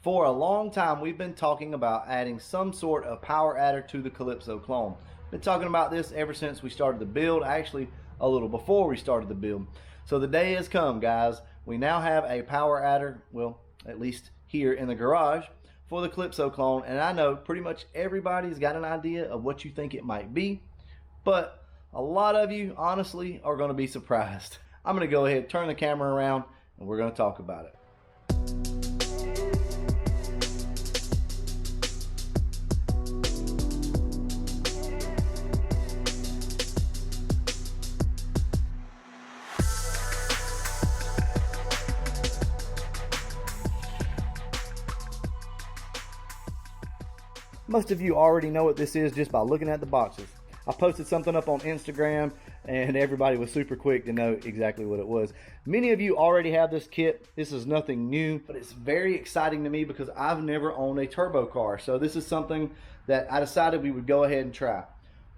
For a long time, we've been talking about adding some sort of power adder to the Calypso Clone. Been talking about this ever since we started the build, actually a little before we started the build. So the day has come, guys. We now have a power adder, well, at least here in the garage, for the Calypso Clone, and I know pretty much everybody's got an idea of what you think it might be, but a lot of you, honestly, are going to be surprised. I'm going to go ahead, turn the camera around, and we're going to talk about it. Most of you already know what this is just by looking at the boxes. I posted something up on Instagram and everybody was super quick to know exactly what it was. Many of you already have this kit. This is nothing new, but it's very exciting to me because I've never owned a turbo car. So this is something that I decided we would go ahead and try.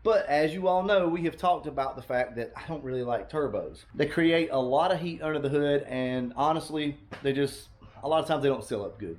But as you all know, we have talked about the fact that I don't really like turbos. They create a lot of heat under the hood, and honestly, a lot of times they don't seal up good.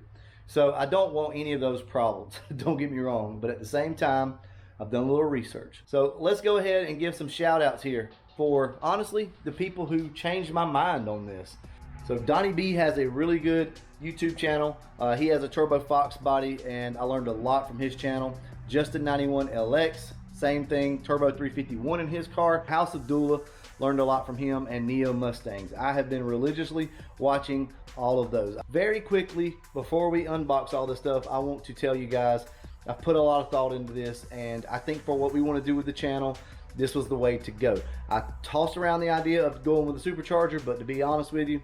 So I don't want any of those problems, don't get me wrong, but at the same time, I've done a little research. So let's go ahead and give some shout outs here for, honestly, the people who changed my mind on this. So Donnie B has a really good YouTube channel. He has a Turbo Fox body and I learned a lot from his channel. Justin 91LX, same thing, Turbo 351 in his car. House of Dula, learned a lot from him, and Neo Mustangs. I have been religiously watching all of those. Very quickly, before we unbox all this stuff, I want to tell you guys, I put a lot of thought into this, and I think for what we want to do with the channel, this was the way to go. I tossed around the idea of going with a supercharger, but to be honest with you,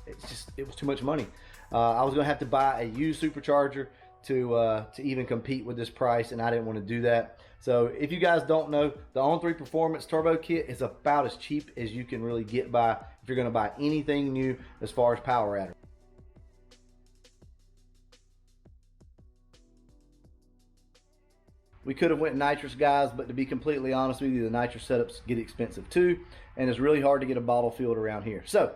it was too much money. I was gonna have to buy a used supercharger to even compete with this price, and I didn't want to do that. So if you guys don't know, the On3 Performance Turbo Kit is about as cheap as you can really get by if you're going to buy anything new as far as power adder. We could have went nitrous, guys, but to be completely honest with you, the nitrous setups get expensive too, and it's really hard to get a bottle filled around here. So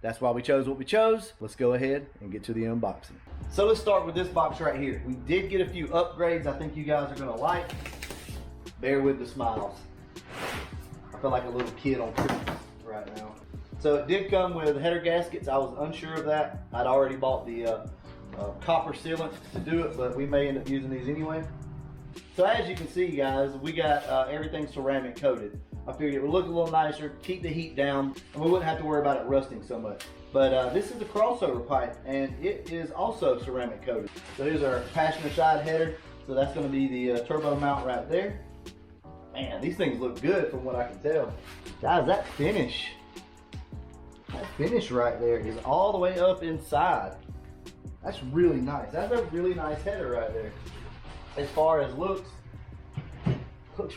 that's why we chose what we chose. Let's go ahead and get to the unboxing. So let's start with this box right here. We did get a few upgrades I think you guys are going to like. Bear with the smiles. I feel like a little kid on Christmas right now. So it did come with header gaskets. I was unsure of that. I'd already bought the copper sealant to do it, but we may end up using these anyway. So as you can see, guys, we got everything ceramic coated. I figured it would look a little nicer, keep the heat down, and we wouldn't have to worry about it rusting so much. But this is the crossover pipe, and it is also ceramic coated. So here's our passenger side header. So that's going to be the turbo mount right there. Man, these things look good from what I can tell. Guys, that finish right there is all the way up inside. That's really nice. That's a really nice header right there. As far as looks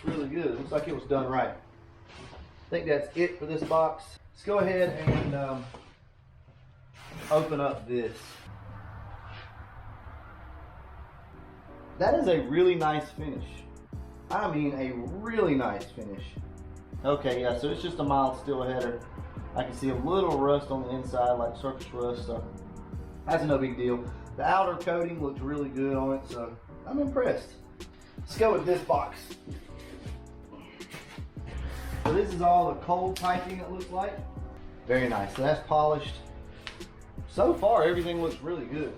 really good. Looks like it was done right. I think that's it for this box. Let's go ahead and open up this. That is a really nice finish. I mean, a really nice finish. Okay, yeah, so it's just a mild steel header. I can see a little rust on the inside, like surface rust, so that's no big deal. The outer coating looks really good on it, so I'm impressed. Let's go with this box. So this is all the cold piping, it looks like. Very nice, so that's polished. So far, everything looks really good.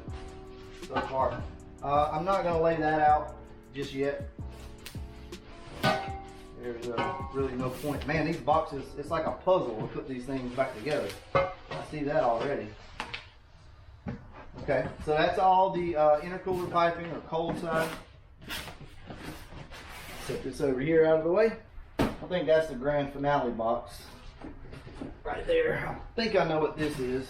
So far. I'm not gonna lay that out just yet. There's really no point. Man, these boxes, it's like a puzzle to put these things back together. I see that already. Okay, so that's all the intercooler piping or cold side. Set this over here out of the way. I think that's the grand finale box. Right there. I think I know what this is.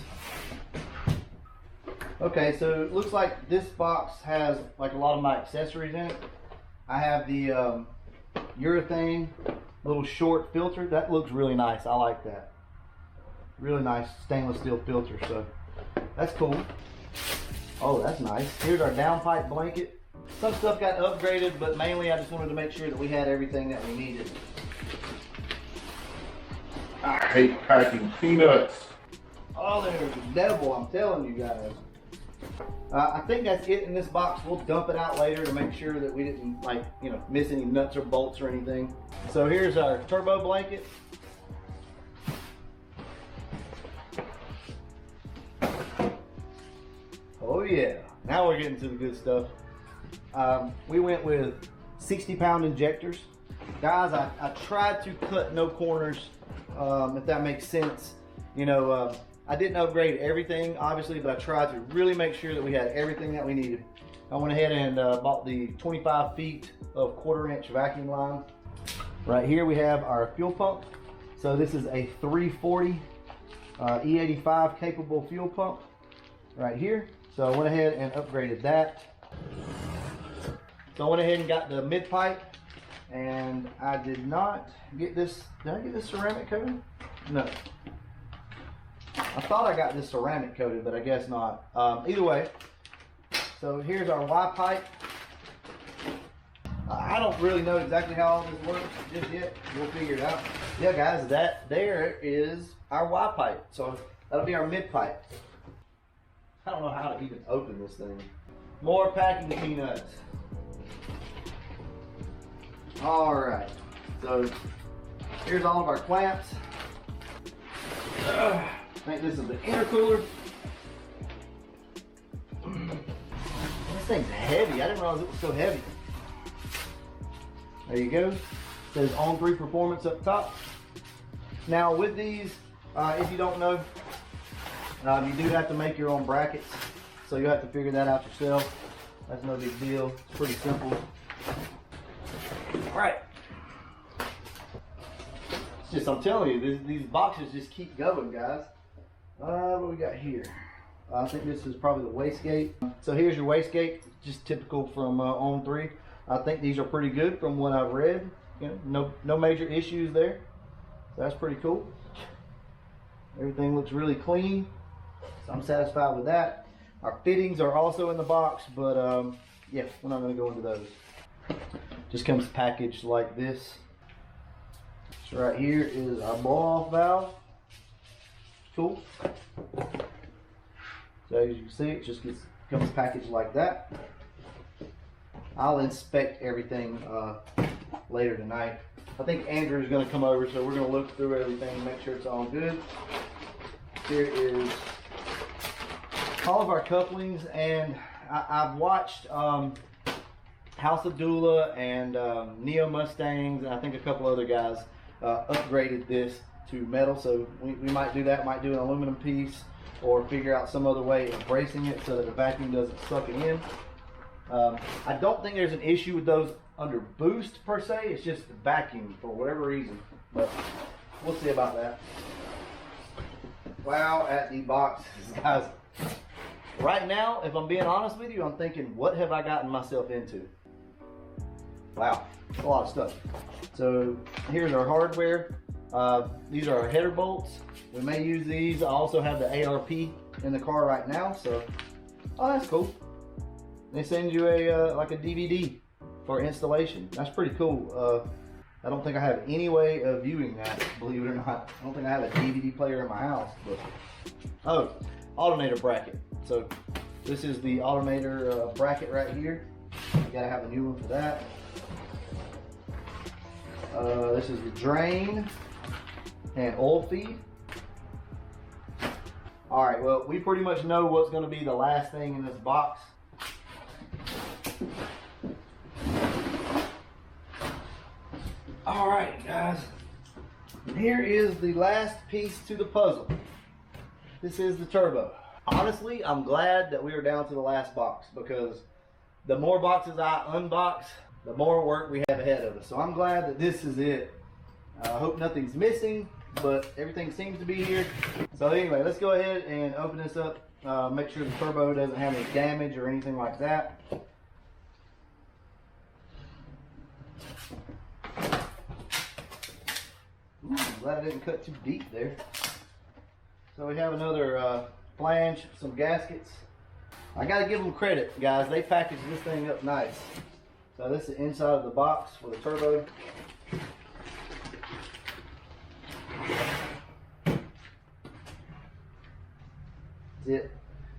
Okay, so it looks like this box has like a lot of my accessories in it. I have the urethane little short filter. That looks really nice. I like that. Really nice stainless steel filter, so that's cool. Oh, that's nice. Here's our downpipe blanket. Some stuff got upgraded, but mainly I just wanted to make sure that we had everything that we needed. I hate packing peanuts. Oh, there's the devil, I'm telling you guys. I think that's it in this box. We'll dump it out later to make sure that we didn't, like, you know, miss any nuts or bolts or anything. So here's our turbo blanket. Oh yeah, now we're getting to the good stuff. We went with 60-pound injectors. Guys, I tried to cut no corners, if that makes sense. You know, I didn't upgrade everything, obviously, but I tried to really make sure that we had everything that we needed. I went ahead and bought the 25 feet of 1/4-inch vacuum line. Right here we have our fuel pump. So this is a 340 E85 capable fuel pump right here. So I went ahead and upgraded that. So I went ahead and got the mid pipe, and I did not get this. Did I get this ceramic coated? No. I thought I got this ceramic coated, but I guess not. Either way, so here's our Y pipe. I don't really know exactly how all this works just yet. We'll figure it out. Yeah, guys, that there is our Y pipe. So that'll be our mid pipe. I don't know how to even open this thing. More packing peanuts. All right, so here's all of our clamps. I think this is the intercooler. This thing's heavy. I didn't realize it was so heavy. There you go. It says On 3 Performance up top. Now with these, if you don't know, you do have to make your own brackets. So you have to figure that out yourself. That's no big deal. It's pretty simple. All right. It's just, I'm telling you, these boxes just keep going, guys. What do we got here? I think this is probably the wastegate. So here's your wastegate, just typical from On 3. I think these are pretty good from what I've read. You know, no major issues there. So that's pretty cool. Everything looks really clean. So I'm satisfied with that. Our fittings are also in the box, but yeah, we're not going to go into those. Just comes packaged like this. So right here is our blow-off valve. Cool. So as you can see, it just comes packaged like that. I'll inspect everything later tonight. I think Andrew's going to come over, so we're going to look through everything, make sure it's all good. Here is all of our couplings, and I've watched House of Dula and Neo Mustangs, and I think a couple other guys upgraded this to metal, so we might do that, might do an aluminum piece, or figure out some other way of bracing it so that the vacuum doesn't suck it in. I don't think there's an issue with those under boost per se, it's just the vacuum for whatever reason, but we'll see about that. Wow, at the boxes, guys. Right now, if I'm being honest with you, I'm thinking, what have I gotten myself into? Wow, a lot of stuff. So here's our hardware. These are our header bolts. We may use these. I also have the ARP in the car right now, so that's cool. They send you a like a DVD for installation. That's pretty cool. I don't think I have any way of viewing that, believe it or not. I don't think I have a DVD player in my house. But oh, alternator bracket. So this is the alternator bracket right here. You gotta have a new one for that. This is the drain and oil feed. All right, well, we pretty much know what's gonna be the last thing in this box. All right, guys, here is the last piece to the puzzle. This is the turbo. Honestly, I'm glad that we are down to the last box, because the more boxes I unbox, the more work we have ahead of us. So I'm glad that this is it. I hope nothing's missing, but everything seems to be here. So anyway, let's go ahead and open this up. Make sure the turbo doesn't have any damage or anything like that. Ooh, glad I didn't cut too deep there. So we have another flange, some gaskets. I gotta give them credit, guys. They packaged this thing up nice. So this is the inside of the box for the turbo. That's it.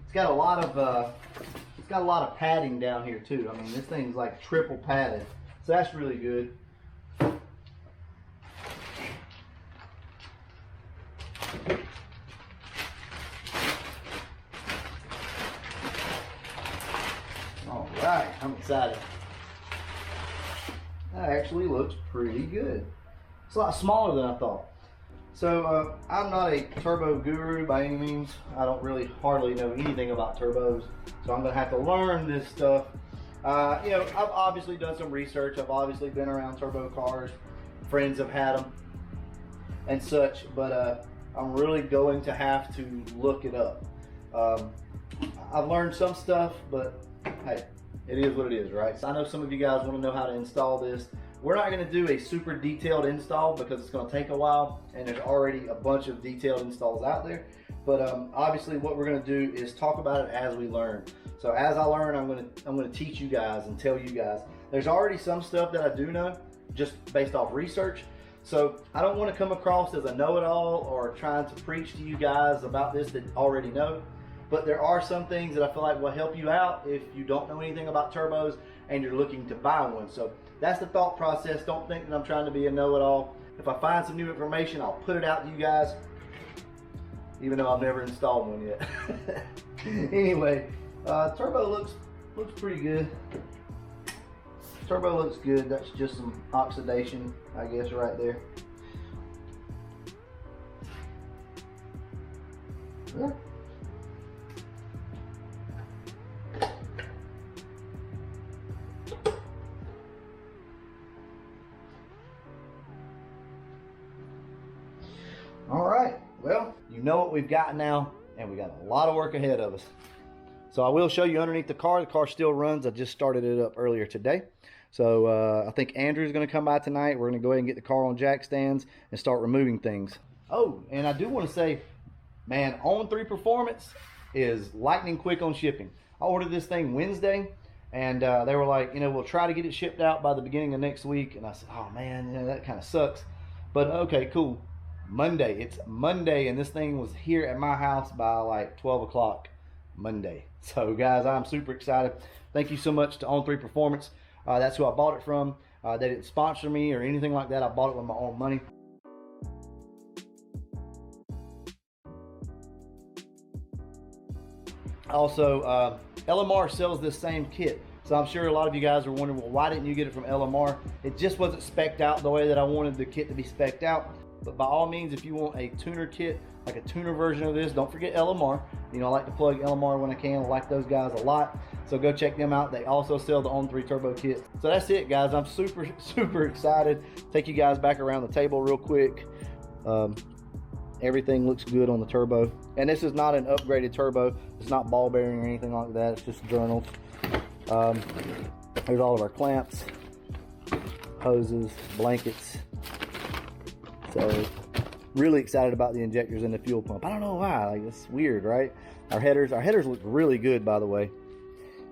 It's got a lot of padding down here too. I mean, this thing's like triple padded, so that's really good. All right, I'm excited. That actually looks pretty good. It's a lot smaller than I thought. So I'm not a turbo guru by any means. I don't really hardly know anything about turbos, so I'm gonna have to learn this stuff. You know, I've obviously done some research. I've obviously been around turbo cars. Friends have had them and such, but I'm really going to have to look it up. I've learned some stuff, but hey, it is what it is, right? So I know some of you guys want to know how to install this. We're not going to do a super detailed install because it's going to take a while, and there's already a bunch of detailed installs out there. But obviously, what we're going to do is talk about it as we learn. So as I learn, I'm going to teach you guys and tell you guys. There's already some stuff that I do know, just based off research. So I don't want to come across as a know-it-all or trying to preach to you guys about this that already know. But there are some things that I feel like will help you out if you don't know anything about turbos and you're looking to buy one. So that's the thought process. Don't think that I'm trying to be a know-it-all. If I find some new information, I'll put it out to you guys, even though I've never installed one yet. Anyway, turbo looks pretty good. Turbo looks good. That's just some oxidation, I guess, right there. Yeah. All right, well, you know what we've got now, and we got a lot of work ahead of us. So I will show you underneath the car. The car still runs. I just started it up earlier today. So I think Andrew's going to come by tonight. We're going to go ahead and get the car on jack stands and start removing things. Oh, and I do want to say, man, On3 Performance is lightning quick on shipping. I ordered this thing Wednesday, and they were like, you know, we'll try to get it shipped out by the beginning of next week. And I said, oh man, you know, that kind of sucks. But okay, cool. Monday, it's Monday, and this thing was here at my house by like 12 o'clock Monday. So guys, I'm super excited. Thank you so much to On3 Performance. That's who I bought it from. They didn't sponsor me or anything like that. I bought it with my own money. Also, LMR sells this same kit. So I'm sure a lot of you guys are wondering, well, why didn't you get it from LMR? It just wasn't spec'd out the way that I wanted the kit to be spec'd out. But by all means, if you want a tuner kit, like a tuner version of this, don't forget LMR. You know, I like to plug LMR when I can. I like those guys a lot. So go check them out. They also sell the On3 Turbo kit. So that's it, guys. I'm super, super excited. Take you guys back around the table real quick. Everything looks good on the turbo. And this is not an upgraded turbo. It's not ball bearing or anything like that. It's just journals. There's all of our clamps, hoses, blankets. So really excited about the injectors and the fuel pump. I don't know why, like, it's weird, right? Our headers look really good, by the way.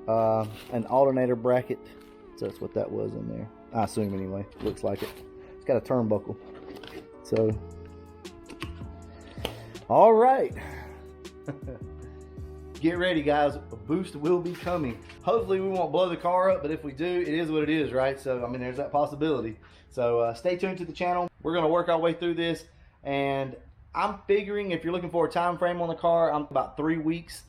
An alternator bracket, so that's what that was in there, I assume anyway. Looks like it. It's got a turnbuckle. So all right. Get ready, guys. A boost will be coming. Hopefully we won't blow the car up, but if we do, it is what it is, right? So I mean, there's that possibility. So stay tuned to the channel. We're going to work our way through this, and I'm figuring, if you're looking for a time frame on the car, I'm about 3 weeks,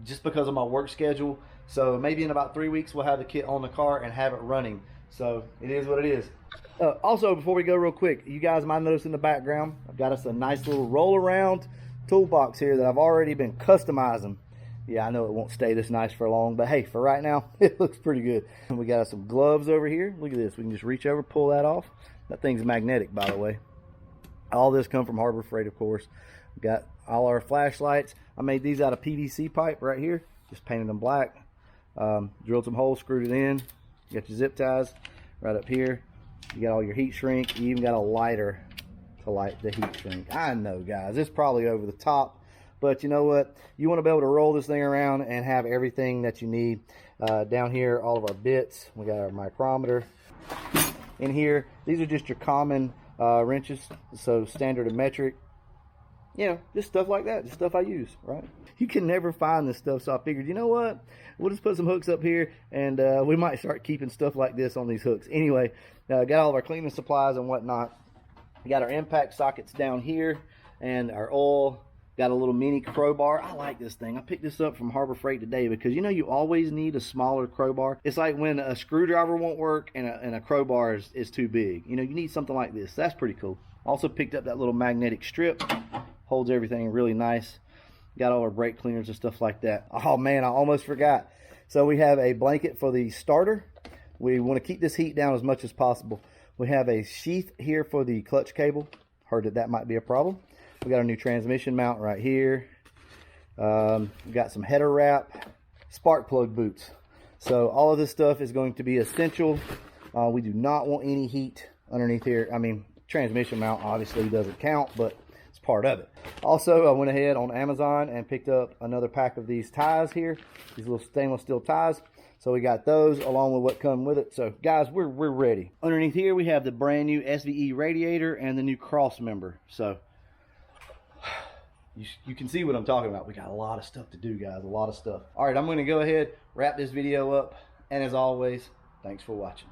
just because of my work schedule. So maybe in about 3 weeks we'll have the kit on the car and have it running. So it is what it is. Also, before we go real quick, you guys might notice in the background, I've got us a nice little roll around toolbox here that I've already been customizing. Yeah, I know it won't stay this nice for long, but hey, for right now, it looks pretty good. And we got some gloves over here. Look at this. We can just reach over, pull that off. That thing's magnetic, by the way. All this come from Harbor Freight, of course. We got all our flashlights. I made these out of PVC pipe right here. Just painted them black. Drilled some holes, screwed it in. You got your zip ties right up here. You got all your heat shrink. You even got a lighter to light the heat shrink. I know, guys, it's probably over the top, but you know what? You want to be able to roll this thing around and have everything that you need. Down here, all of our bits. We got our micrometer. In here, these are just your common wrenches, so standard and metric. you know, just stuff like that, just stuff I use, right? You can never find this stuff, so I figured, you know what, we'll just put some hooks up here, and we might start keeping stuff like this on these hooks. Anyway, got all of our cleaning supplies and whatnot. We got our impact sockets down here, and our oil. Got a little mini crowbar. I like this thing. I picked this up from Harbor Freight today because, you know, you always need a smaller crowbar. It's like when a screwdriver won't work and a crowbar is too big. You know, you need something like this. That's pretty cool. Also picked up that little magnetic strip. Holds everything really nice. Got all our brake cleaners and stuff like that. Oh man, I almost forgot. So we have a blanket for the starter. We want to keep this heat down as much as possible. We have a sheath here for the clutch cable. Heard that might be a problem. We got our new transmission mount right here. We got some header wrap, spark plug boots. So all of this stuff is going to be essential. We do not want any heat underneath here. I mean, transmission mount obviously doesn't count, but it's part of it. Also, I went ahead on Amazon and picked up another pack of these ties here, these little stainless steel ties. So we got those along with what come with it. So guys, we're ready. Underneath here we have the brand new SVE radiator and the new cross member. So you can see what I'm talking about. We got a lot of stuff to do, guys, a lot of stuff. All right, I'm going to go ahead, wrap this video up, and as always, thanks for watching.